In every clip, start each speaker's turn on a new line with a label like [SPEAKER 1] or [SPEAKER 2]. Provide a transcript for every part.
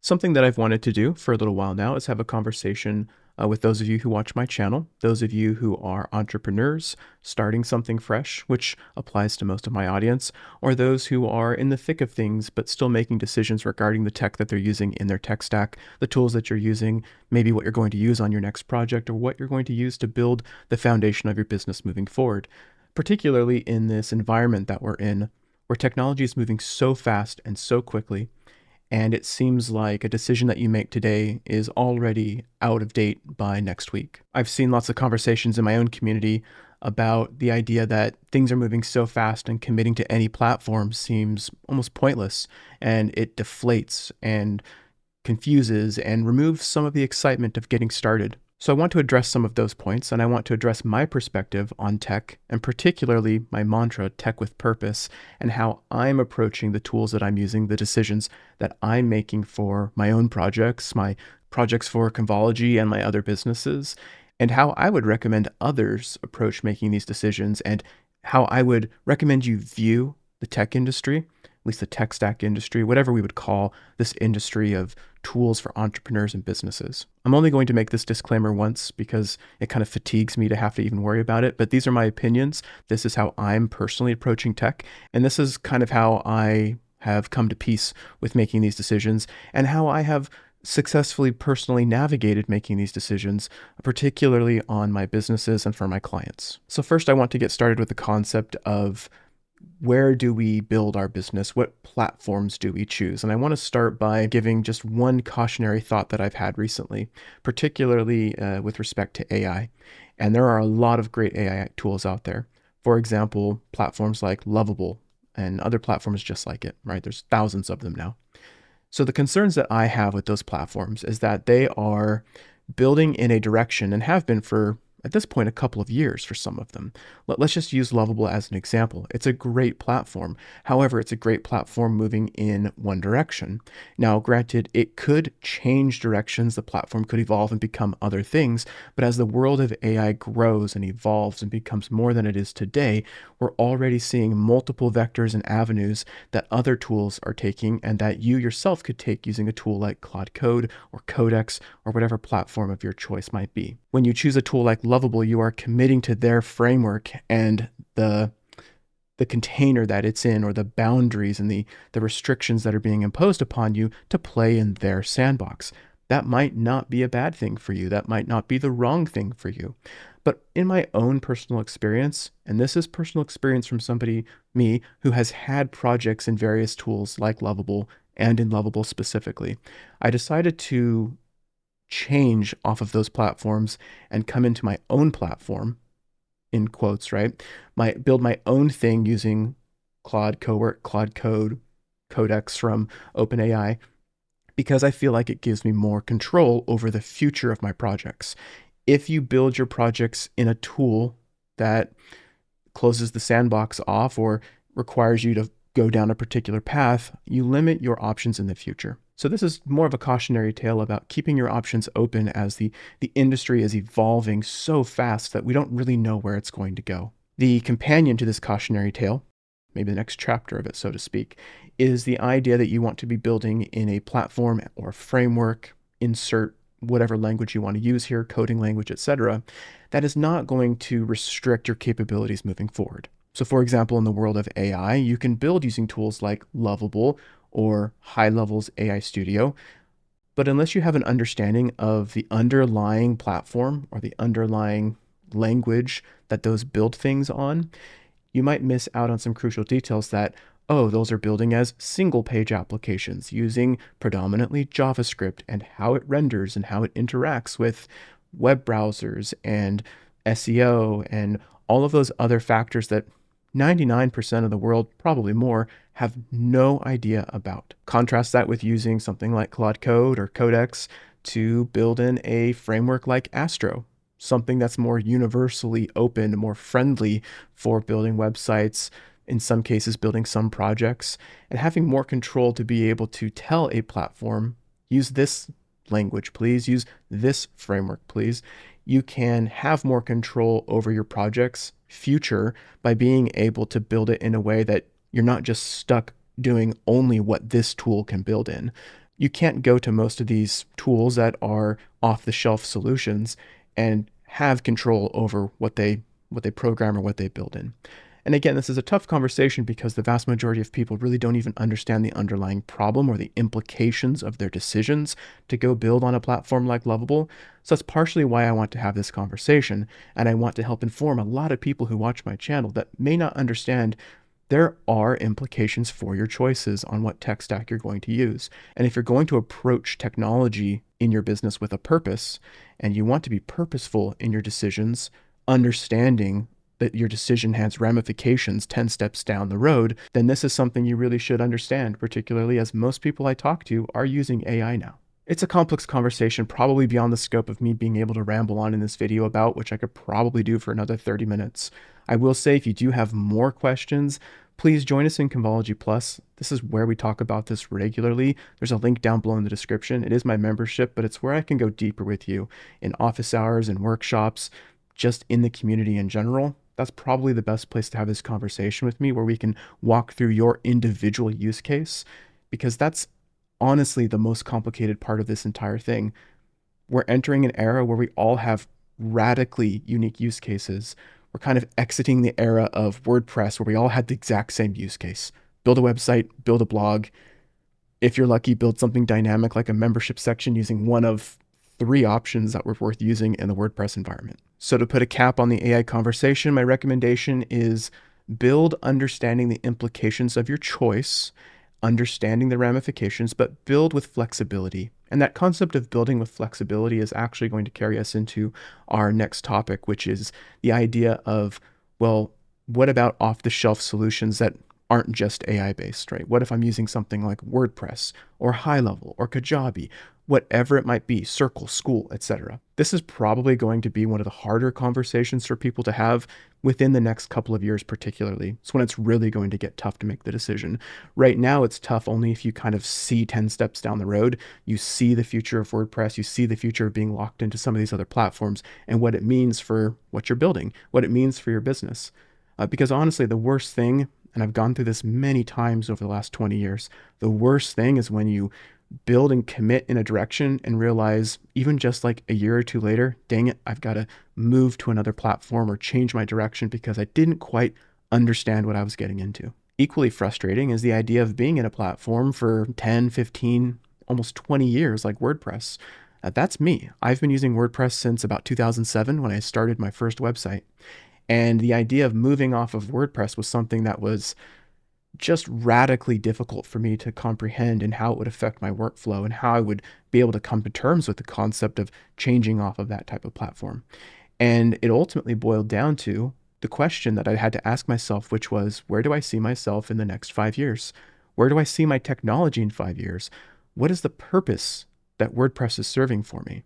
[SPEAKER 1] Something that I've wanted to do for a little while now is have a conversation with those of you who watch my channel, those of you who are entrepreneurs starting something fresh, which applies to most of my audience, or those who are in the thick of things but still making decisions regarding the tech that they're using in their tech stack, the tools that you're using, maybe what you're going to use on your next project, or what you're going to use to build the foundation of your business moving forward. Particularly in this environment that we're in, where technology is moving so fast and so quickly, and it seems like a decision that you make today is already out of date by next week. I've seen lots of conversations in my own community about the idea that things are moving so fast and committing to any platform seems almost pointless, and it deflates and confuses and removes some of the excitement of getting started. So I want to address some of those points, and I want to address my perspective on tech, and particularly my mantra, tech with purpose, and how I'm approaching the tools that I'm using, the decisions that I'm making for my own projects, my projects for Convology and my other businesses, and how I would recommend others approach making these decisions, and how I would recommend you view the tech industry, at least the tech stack industry, whatever we would call this industry of tools for entrepreneurs and businesses. I'm only going to make this disclaimer once because it kind of fatigues me to have to even worry about it, but these are my opinions. This is how I'm personally approaching tech, and this is kind of how I have come to peace with making these decisions and how I have successfully personally navigated making these decisions, particularly on my businesses and for my clients. So first, I want to get started with the concept of where do we build our business? What platforms do we choose? And I want to start by giving just one cautionary thought that I've had recently, particularly with respect to AI. And there are a lot of great AI tools out there. For example, platforms like Lovable and other platforms just like it, right? There's thousands of them now. So the concerns that I have with those platforms is that they are building in a direction and have been for at this point, a couple of years for some of them. Let's just use Lovable as an example. It's a great platform. However, it's a great platform moving in one direction. Now, granted, it could change directions. The platform could evolve and become other things. But as the world of AI grows and evolves and becomes more than it is today, we're already seeing multiple vectors and avenues that other tools are taking and that you yourself could take using a tool like Claude Code or Codex or whatever platform of your choice might be. When you choose a tool like Lovable, you are committing to their framework and the container that it's in, or the boundaries and the restrictions that are being imposed upon you to play in their sandbox. That might not be a bad thing for you. That might not be the wrong thing for you. But in my own personal experience, and this is personal experience from somebody, me, who has had projects in various tools like Lovable and in Lovable specifically, I decided to change off of those platforms and come into my own platform, in quotes, right? Build my own thing using Claude Code, Codex from OpenAI, because I feel like it gives me more control over the future of my projects. If you build your projects in a tool that closes the sandbox off or requires you to go down a particular path, you limit your options in the future. So this is more of a cautionary tale about keeping your options open as the industry is evolving so fast that we don't really know where it's going to go. The companion to this cautionary tale, maybe the next chapter of it, so to speak, is the idea that you want to be building in a platform or framework, insert whatever language you want to use here, coding language, etc., that is not going to restrict your capabilities moving forward. So for example, in the world of AI, you can build using tools like Lovable or High Levels AI Studio, but unless you have an understanding of the underlying platform or the underlying language that those build things on, you might miss out on some crucial details that, oh, those are building as single page applications using predominantly JavaScript and how it renders and how it interacts with web browsers and SEO and all of those other factors that 99% of the world, probably more, have no idea about. Contrast that with using something like Claude Code or Codex to build in a framework like Astro, something that's more universally open, more friendly for building websites, in some cases building some projects, and having more control to be able to tell a platform, use this language, please, use this framework, please. You can have more control over your project's future by being able to build it in a way that you're not just stuck doing only what this tool can build in. You can't go to most of these tools that are off-the-shelf solutions and have control over what they program or what they build in. And again, this is a tough conversation because the vast majority of people really don't even understand the underlying problem or the implications of their decisions to go build on a platform like Lovable. So that's partially why I want to have this conversation, and I want to help inform a lot of people who watch my channel that may not understand there are implications for your choices on what tech stack you're going to use. And if you're going to approach technology in your business with a purpose, and you want to be purposeful in your decisions, understanding that your decision has ramifications 10 steps down the road, then this is something you really should understand, particularly as most people I talk to are using AI now. It's a complex conversation, probably beyond the scope of me being able to ramble on in this video about, which I could probably do for another 30 minutes. I will say, if you do have more questions, please join us in Convology Plus. This is where we talk about this regularly. There's a link down below in the description. It is my membership, but it's where I can go deeper with you in office hours and workshops, just in the community in general. That's probably the best place to have this conversation with me, where we can walk through your individual use case, because that's honestly the most complicated part of this entire thing. We're entering an era where we all have radically unique use cases. We're kind of exiting the era of WordPress, where we all had the exact same use case. Build a website, build a blog. If you're lucky, build something dynamic like a membership section using one of 3 options that were worth using in the WordPress environment. So to put a cap on the AI conversation, my recommendation is build understanding the implications of your choice, understanding the ramifications, but build with flexibility. And that concept of building with flexibility is actually going to carry us into our next topic, which is the idea of, well, what about off-the-shelf solutions that aren't just AI-based, right? What if I'm using something like WordPress or High Level or Kajabi, whatever it might be, Circle, School, etc. This is probably going to be one of the harder conversations for people to have within the next couple of years, particularly. It's when it's really going to get tough to make the decision. Right now, it's tough only if you kind of see 10 steps down the road. You see the future of WordPress, you see the future of being locked into some of these other platforms and what it means for what you're building, what it means for your business. Because honestly, the worst thing, and I've gone through this many times over the last 20 years, the worst thing is when you build and commit in a direction and realize, even just like a year or 2 later, dang it, I've got to move to another platform or change my direction because I didn't quite understand what I was getting into. Equally frustrating is the idea of being in a platform for 10, 15, almost 20 years like WordPress. That's me. I've been using WordPress since about 2007 when I started my first website. And the idea of moving off of WordPress was something that was just radically difficult for me to comprehend, and how it would affect my workflow and how I would be able to come to terms with the concept of changing off of that type of platform. And it ultimately boiled down to the question that I had to ask myself, which was, where do I see myself in the next 5 years? Where do I see my technology in 5 years? What is the purpose that WordPress is serving for me?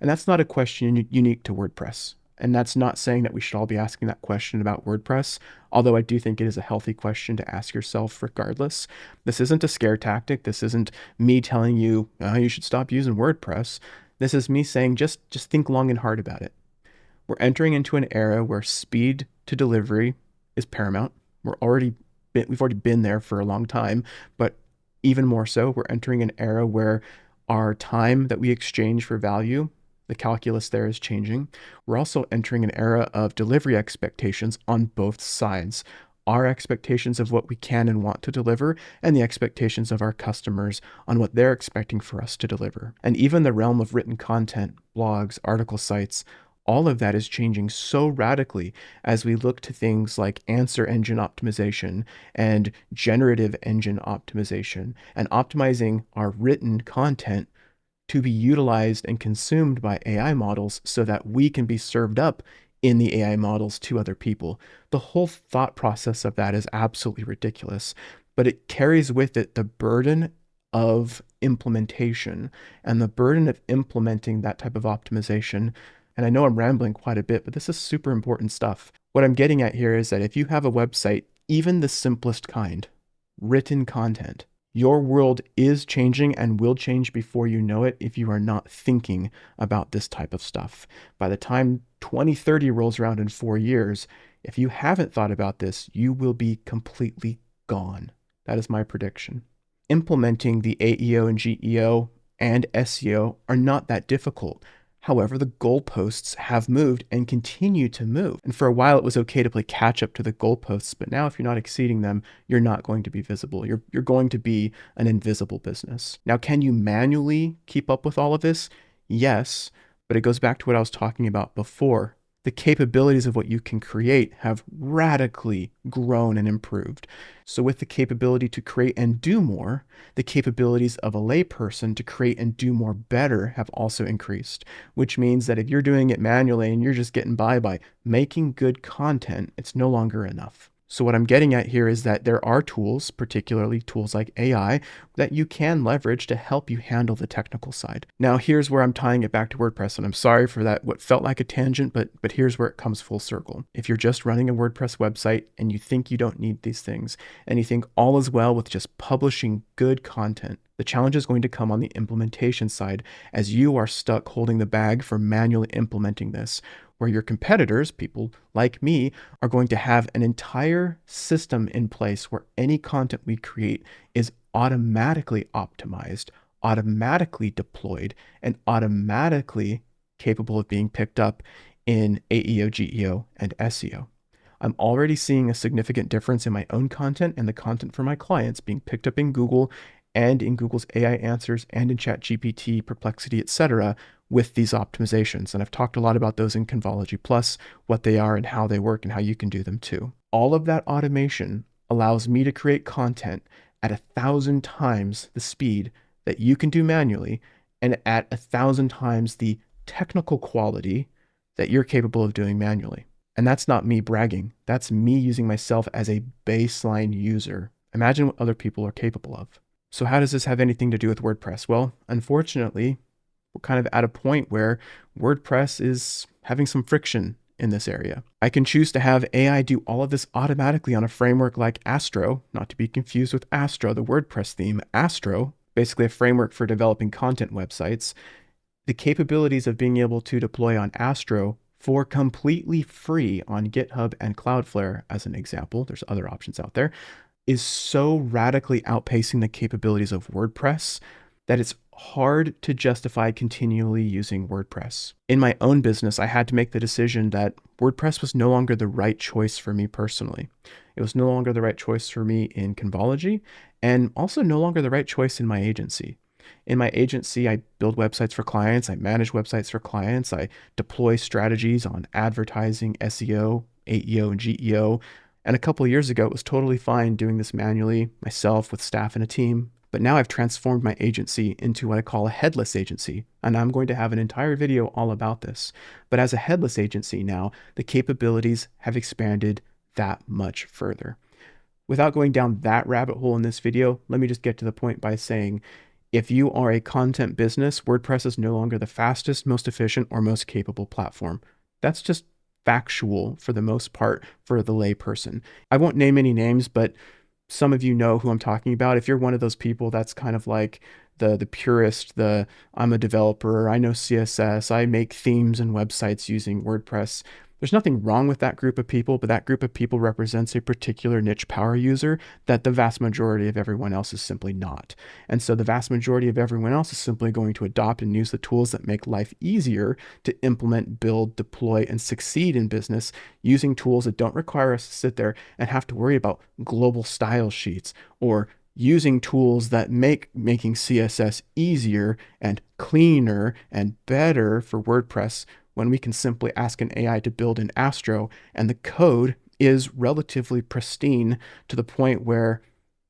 [SPEAKER 1] And that's not a question unique to WordPress. And that's not saying that we should all be asking that question about WordPress, although I do think it is a healthy question to ask yourself regardless. This isn't a scare tactic. This isn't me telling you, oh, you should stop using WordPress. This is me saying, just think long and hard about it. We're entering into an era where speed to delivery is paramount. We've already been there for a long time, but even more so, we're entering an era where our time that we exchange for value, the calculus there is changing. We're also entering an era of delivery expectations on both sides. Our expectations of what we can and want to deliver, and the expectations of our customers on what they're expecting for us to deliver. And even the realm of written content, blogs, article sites, all of that is changing so radically as we look to things like answer engine optimization and generative engine optimization, and optimizing our written content to be utilized and consumed by AI models so that we can be served up in the AI models to other people. The whole thought process of that is absolutely ridiculous, but it carries with it the burden of implementation and the burden of implementing that type of optimization. And I know I'm rambling quite a bit, but this is super important stuff. What I'm getting at here is that if you have a website, even the simplest kind, written content, your world is changing and will change before you know it if you are not thinking about this type of stuff. By the time 2030 rolls around in 4 years, if you haven't thought about this, you will be completely gone. That is my prediction. Implementing the AEO and GEO and SEO are not that difficult. However, the goalposts have moved and continue to move. And for a while, it was okay to play catch up to the goalposts. But now, if you're not exceeding them, you're not going to be visible. You're going to be an invisible business. Now, can you manually keep up with all of this? Yes. But it goes back to what I was talking about before. The capabilities of what you can create have radically grown and improved. So with the capability to create and do more, the capabilities of a layperson to create and do more better have also increased, which means that if you're doing it manually and you're just getting by making good content, it's no longer enough. So what I'm getting at here is that there are tools, particularly tools like AI, that you can leverage to help you handle the technical side. Now, here's where I'm tying it back to WordPress, and I'm sorry for that, what felt like a tangent, but here's where it comes full circle. If you're just running a WordPress website and you think you don't need these things, and you think all is well with just publishing good content, the challenge is going to come on the implementation side as you are stuck holding the bag for manually implementing this, where your competitors, people like me, are going to have an entire system in place where any content we create is automatically optimized, automatically deployed, and automatically capable of being picked up in AEO, GEO, and SEO. I'm already seeing a significant difference in my own content and the content for my clients being picked up in Google and in Google's AI answers and in ChatGPT, Perplexity, etc., with these optimizations. And I've talked a lot about those in Convology Plus, what they are and how they work and how you can do them too. All of that automation allows me to create content at 1,000 times the speed that you can do manually and at 1,000 times the technical quality that you're capable of doing manually. And that's not me bragging. That's me using myself as a baseline user. Imagine what other people are capable of. So how does this have anything to do with WordPress? Well, unfortunately, we're kind of at a point where WordPress is having some friction in this area. I can choose to have AI do all of this automatically on a framework like Astro, not to be confused with Astro, the WordPress theme. Astro, basically a framework for developing content websites. The capabilities of being able to deploy on Astro for completely free on GitHub and Cloudflare, as an example, there's other options out there, is so radically outpacing the capabilities of WordPress that it's hard to justify continually using WordPress. In my own business, I had to make the decision that WordPress was no longer the right choice for me personally. It was no longer the right choice for me in Convology, and also no longer the right choice in my agency. In my agency, I build websites for clients, I manage websites for clients, I deploy strategies on advertising, SEO, AEO, and GEO. And a couple of years ago, it was totally fine doing this manually, myself with staff and a team. But now I've transformed my agency into what I call a headless agency. And I'm going to have an entire video all about this. But as a headless agency now, the capabilities have expanded that much further. Without going down that rabbit hole in this video, let me just get to the point by saying, if you are a content business, WordPress is no longer the fastest, most efficient, or most capable platform. That's just factual for the most part for the layperson. I won't name any names, but some of you know who I'm talking about. If you're one of those people that's kind of like the purist, I'm a developer, I know CSS, I make themes and websites using WordPress. There's nothing wrong with that group of people, but that group of people represents a particular niche power user that the vast majority of everyone else is simply not. And so the vast majority of everyone else is simply going to adopt and use the tools that make life easier to implement, build, deploy, and succeed in business using tools that don't require us to sit there and have to worry about global style sheets or using tools that make making CSS easier and cleaner and better for WordPress when we can simply ask an AI to build in Astro and the code is relatively pristine to the point where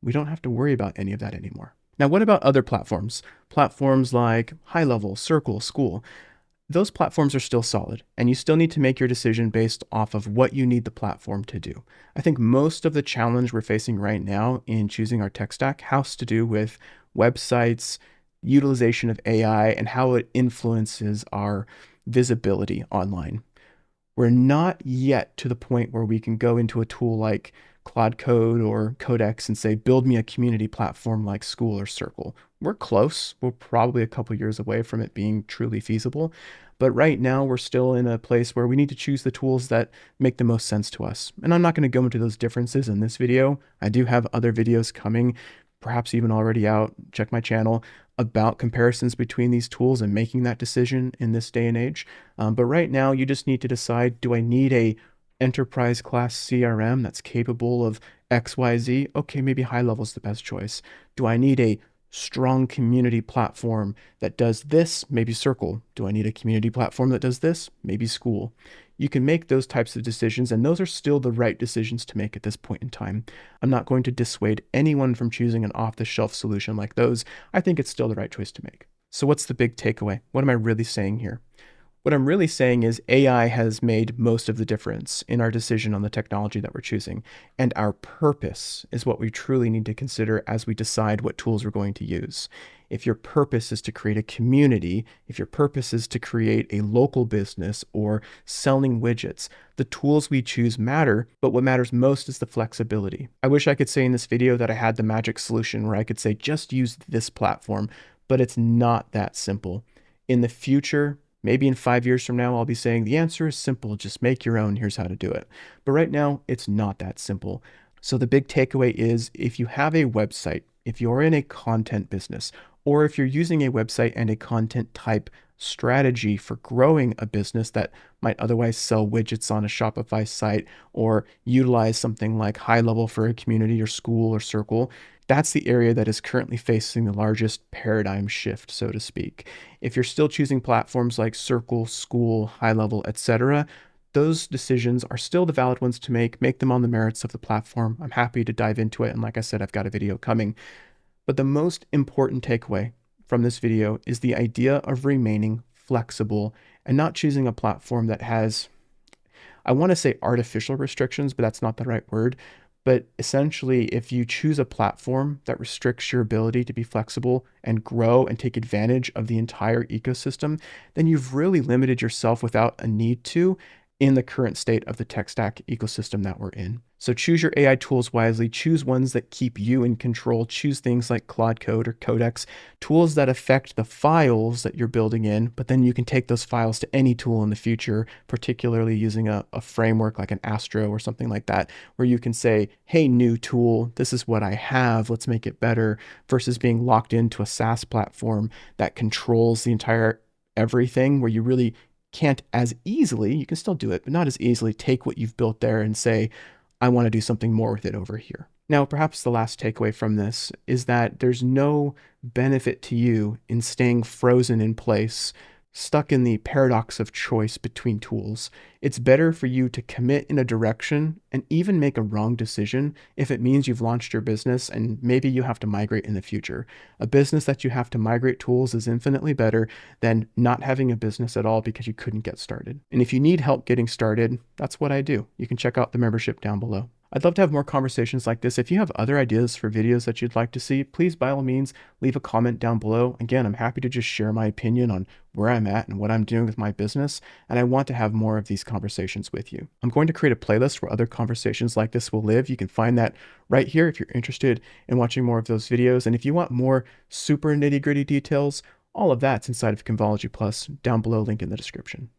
[SPEAKER 1] we don't have to worry about any of that anymore. Now, what about other platforms? Platforms like High Level, Circle, School. Those platforms are still solid, and you still need to make your decision based off of what you need the platform to do. I think most of the challenge we're facing right now in choosing our tech stack has to do with websites, utilization of AI, and how it influences our visibility online. We're not yet to the point where we can go into a tool like Claude Code or Codex and say, build me a community platform like School or Circle. We're close. We're probably a couple years away from it being truly feasible. But right now we're still in a place where we need to choose the tools that make the most sense to us. And I'm not going to go into those differences in this video. I do have other videos coming perhaps even already out, check my channel about comparisons between these tools and making that decision in this day and age. But right now, you just need to decide, do I need a enterprise class CRM that's capable of XYZ? Okay, maybe high level is the best choice. Do I need a strong community platform that does this? Maybe Circle. Do I need a community platform that does this? Maybe School. You can make those types of decisions, and those are still the right decisions to make at this point in time. I'm not going to dissuade anyone from choosing an off-the-shelf solution like those. I think it's still the right choice to make. So what's the big takeaway? What am I really saying here? What I'm really saying is AI has made most of the difference in our decision on the technology that we're choosing. And our purpose is what we truly need to consider as we decide what tools we're going to use. If your purpose is to create a community, if your purpose is to create a local business or selling widgets, the tools we choose matter, but what matters most is the flexibility. I wish I could say in this video that I had the magic solution where I could say, just use this platform, but it's not that simple. In the future, maybe in 5 years from now, I'll be saying the answer is simple. Just make your own. Here's how to do it. But right now, it's not that simple. So the big takeaway is, if you have a website, if you're in a content business, or if you're using a website and a content type strategy for growing a business that might otherwise sell widgets on a Shopify site or utilize something like High Level for a community or School or Circle, that's the area that is currently facing the largest paradigm shift, so to speak. If you're still choosing platforms like Circle, School, High Level, etc., those decisions are still the valid ones to make. Make them on the merits of the platform. I'm happy to dive into it. And like I said, I've got a video coming. But the most important takeaway from this video is the idea of remaining flexible and not choosing a platform that has, I want to say artificial restrictions, but that's not the right word. But essentially, if you choose a platform that restricts your ability to be flexible and grow and take advantage of the entire ecosystem, then you've really limited yourself without a need to in the current state of the tech stack ecosystem that we're in. So choose your AI tools wisely, choose ones that keep you in control, choose things like Claude Code or Codex, tools that affect the files that you're building in, but then you can take those files to any tool in the future, particularly using a framework like an Astro or something like that, where you can say, hey, new tool, this is what I have, let's make it better, versus being locked into a SaaS platform that controls the entire everything, where you really can't as easily, you can still do it, but not as easily take what you've built there and say, I want to do something more with it over here. Now, perhaps the last takeaway from this is that there's no benefit to you in staying frozen in place, stuck in the paradox of choice between tools. It's better for you to commit in a direction and even make a wrong decision if it means you've launched your business and maybe you have to migrate in the future. A business that you have to migrate tools is infinitely better than not having a business at all because you couldn't get started. And if you need help getting started, that's what I do. You can check out the membership down below. I'd love to have more conversations like this. If you have other ideas for videos that you'd like to see, please by all means leave a comment down below. Again, I'm happy to just share my opinion on where I'm at and what I'm doing with my business, and I want to have more of these conversations with you. I'm going to create a playlist where other conversations like this will live. You can find that right here if you're interested in watching more of those videos. And if you want more super nitty-gritty details, all of that's inside of Convology Plus, down below, link in the description.